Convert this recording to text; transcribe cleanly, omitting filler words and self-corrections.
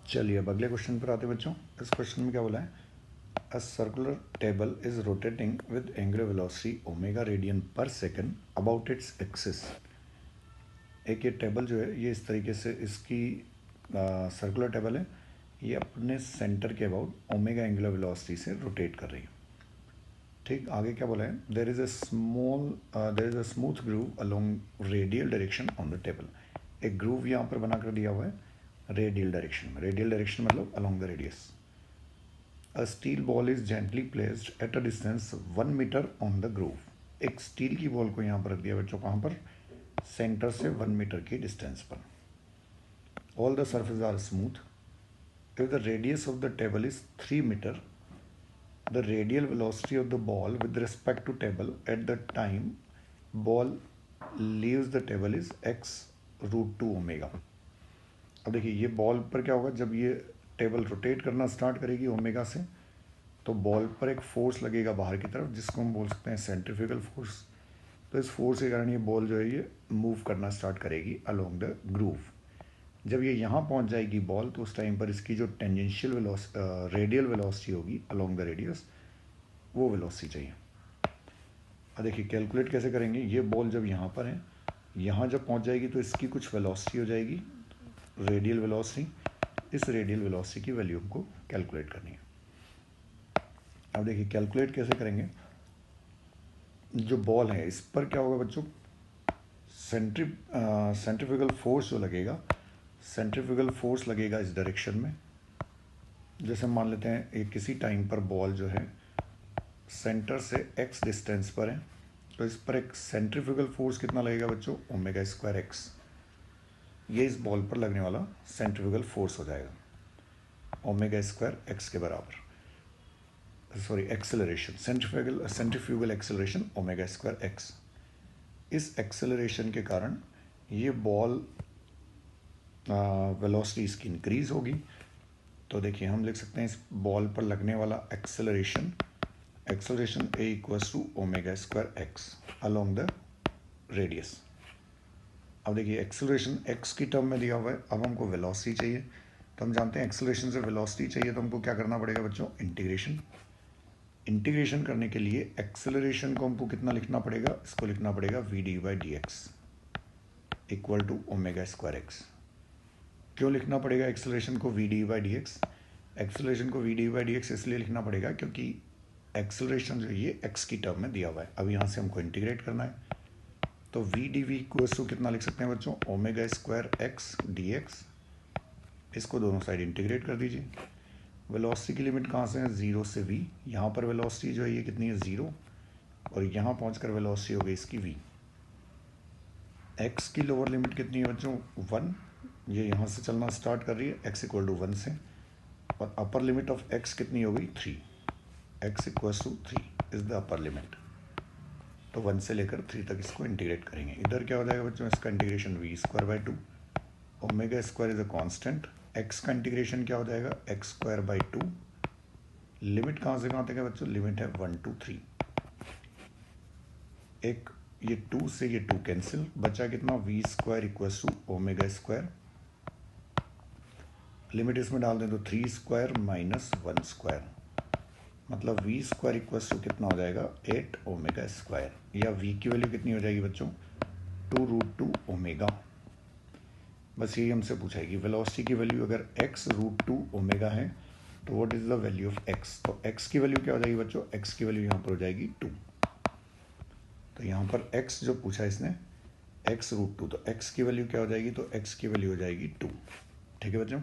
चलिए अब अगले क्वेश्चन पर आते हैं बच्चों। इस क्वेश्चन में क्या बोला है, a circular table is rotating with angular velocity omega radian पर सेकंड अबाउट इट्स एक्सिस। एक ये टेबल जो है ये इस तरीके से इसकी सर्कुलर टेबल है, ये अपने सेंटर के अबाउट ओमेगा एंगुलर वेलोसिटी से रोटेट कर रही है। ठीक, आगे क्या बोला है, there is a smooth groove along radial direction on the table. एक ग्रूव यहाँ पर बनाकर दिया हुआ है रेडियल डायरेक्शन में। रेडियल डायरेक्शन मतलब along the radius. A steel ball is gently placed at a distance 1 metre on the groove. एक स्टील की बॉल को यहाँ पर रख दिया बच्चों, कहाँ पर, सेंटर से 1 मीटर की डिस्टेंस पर। All the surface are smooth. If the radius of the table is 3 metre, the radial velocity of the ball with respect to table at the time ball leaves the table is x root 2 omega. अब देखिए ये ball पर क्या होगा, जब ये table rotate करना start करेगी ओमेगा से, तो बॉल पर एक फोर्स लगेगा बाहर की तरफ, जिसको हम बोल सकते हैं सेंट्रीफ्यूगल फोर्स। तो इस फोर्स के कारण ये बॉल जो है ये मूव करना स्टार्ट करेगी अलोंग द ग्रूव। जब ये यहाँ पहुँच जाएगी बॉल, तो उस टाइम पर इसकी जो टेंजेंशियल रेडियल वेलोसिटी होगी अलोंग द रेडियस, वो वेलोसिटी चाहिए। अब देखिए कैलकुलेट कैसे करेंगे, ये बॉल जब यहाँ पर है, यहाँ जब पहुँच जाएगी तो इसकी कुछ वेलोसिटी हो जाएगी, रेडियल वेलोसिटी। इस रेडियल वेलोसिटी की वैल्यू हमको कैलकुलेट करनी है। अब देखिए कैलकुलेट कैसे करेंगे, जो बॉल है इस पर क्या होगा बच्चों, सेंट्रीफ्यूगल फोर्स जो लगेगा, सेंट्रीफ्यूगल फोर्स लगेगा इस डायरेक्शन में। जैसे मान लेते हैं एक किसी टाइम पर बॉल जो है सेंटर से x डिस्टेंस पर है, तो इस पर एक सेंट्रीफ्यूगल फोर्स कितना लगेगा बच्चों, ओमेगा स्क्वायर एक्स। ये इस बॉल पर लगने वाला सेंट्रीफ्यूगल फोर्स हो जाएगा, ओमेगा स्क्वायर एक्स के बराबर। Sorry, acceleration, centrifugal acceleration omega square x. इस एक्सेलरेशन के कारण ये बॉल वेलोसिटी इसकी इंक्रीज होगी। तो देखिए हम लिख सकते हैं इस बॉल पर लगने वाला acceleration A equals to omega square X along the radius. अब देखिए एक्सेलरेशन एक्स की टर्म में दिया हुआ है, अब हमको वेलोसिटी चाहिए। तो हम जानते हैं एक्सेलरेशन से वेलोसिटी चाहिए, तो हमको क्या करना पड़ेगा बच्चों, इंटीग्रेशन करने के लिए एक्सेलरेशन को हमको कितना लिखना पड़ेगा, इसको लिखना पड़ेगा v/dx equal to omega square X. क्यों लिखना पड़ेगा एक्सेलरेशन को v/dx? एक्सेलरेशन को v/dx इसलिए लिखना पड़ेगा क्योंकि एक्सेलरेशन जो ये एक्स की टर्म में दिया हुआ है। अब यहाँ से हमको इंटीग्रेट करना है, तो v dv इक्वल्स टू कितना लिख सकते हैं बच्चों, ओमेगा स्क्वायर एक्स dx। इसको दोनों साइड इंटीग्रेट कर दीजिए। वेलोसिटी की लिमिट कहाँ से है, 0 से v। यहाँ पर वेलोसिटी जो है ये कितनी है, 0, और यहाँ पहुँचकर वेलोसिटी हो गई इसकी v। x की लोअर लिमिट कितनी है बच्चों, 1। ये यहाँ से चलना स्टार्ट कर रही है x इक्वल टू 1 से, और अपर लिमिट ऑफ x कितनी हो गई, 3। x equals to 3 is the upper limit. तो 1 से लेकर 3 तक इसको इंटीग्रेट करेंगे। इधर क्या हो जाएगा बच्चों, इसका integration v²/2, omega square is a constant. x का इंटीग्रेशन क्या हो जाएगा, x²/2। लिमिट कहाँ से कहाँ तक है बच्चों, लिमिट है 1 to 3। एक ये 2 से ये 2 कैंसिल, बचा कितना, v² equals to omega square. Limit इसमें डाल दें तो 3² माइनस 1², मतलब v² इक्वल्स टू कितना हो जाएगा, 8 ओमेगा स्क्वायर। या v की वैल्यू कितनी हो जाएगी बच्चों, 2√2 ओमेगा। बस यही हमसे पूछाएगी, वेलोसिटी की वैल्यू अगर x√2 ओमेगा है तो what is the value of x। तो x की वैल्यू क्या हो जाएगी बच्चों, x की वैल्यू यहाँ पर हो जाएगी 2। तो यहाँ पर x जो पूछा इसने, x√2, तो x की वैल्यू क्या हो जाएगी, तो x की वैल्यू हो जाएगी 2। ठीक है बच्चों।